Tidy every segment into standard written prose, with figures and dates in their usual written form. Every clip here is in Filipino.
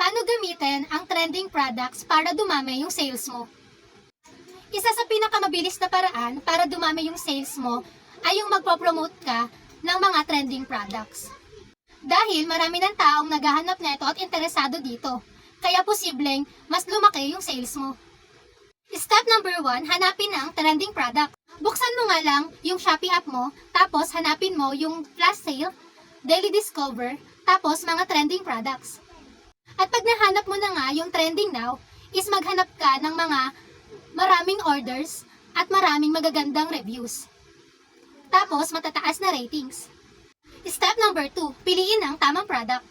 Paano gamitin ang trending products para dumami yung sales mo? Isa sa pinakamabilis na paraan para dumami yung sales mo ay yung magpo-promote ka ng mga trending products. Dahil marami ng taong naghahanap nito at interesado dito, kaya posibleng mas lumaki yung sales mo. Step number 1, hanapin ang trending product. Buksan mo nga lang yung Shopee app mo, tapos hanapin mo yung flash sale, daily discover, tapos mga trending products. At pag nahanap mo na nga yung trending now, is maghanap ka ng mga maraming orders at maraming magagandang reviews. Tapos matataas na ratings. Step number 2, piliin ang tamang product.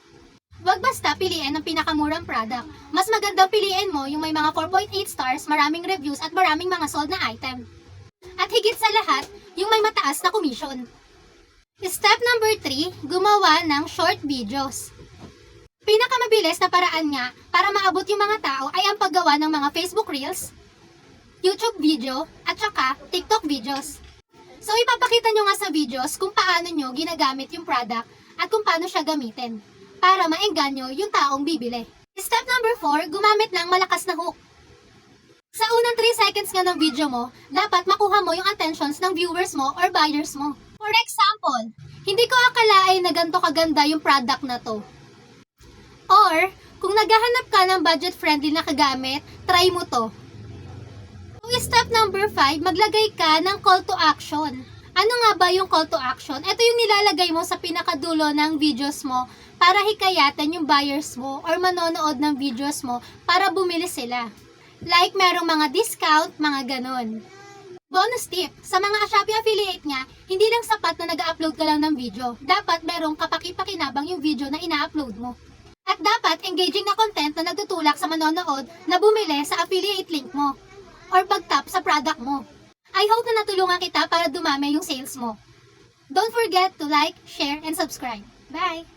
Huwag basta piliin ang pinakamurang product. Mas magandang piliin mo yung may mga 4.8 stars, maraming reviews at maraming mga sold na item. At higit sa lahat, yung may mataas na commission. Step number 3, gumawa ng short videos. Pinakamabilis na paraan nga para maabot yung mga tao ay ang paggawa ng mga Facebook Reels, YouTube video, at saka TikTok videos. So ipapakita nyo nga sa videos kung paano nyo ginagamit yung product at kung paano siya gamitin para maengganyo yung taong bibili. Step number 4, gumamit ng malakas na hook. Sa unang 3 seconds nga ng video mo, dapat makuha mo yung attentions ng viewers mo or buyers mo. For example, hindi ko akalain na ganito kaganda yung product na to. Or, kung naghahanap ka ng budget-friendly na kagamit, try mo to. Step number 5, maglagay ka ng call to action. Ano nga ba yung call to action? Ito yung nilalagay mo sa pinakadulo ng videos mo para hikayatin yung buyers mo or manonood ng videos mo para bumili sila. Like merong mga discount, mga ganon. Bonus tip, sa mga Shopee affiliate nga, hindi lang sapat na nag-upload ka lang ng video. Dapat merong kapaki-pakinabang yung video na ina-upload mo. At dapat engaging na content na nagtutulak sa manonood na bumili sa affiliate link mo or pag-tap sa product mo. I hope na natulungan kita para dumami yung sales mo. Don't forget to like, share, and subscribe. Bye!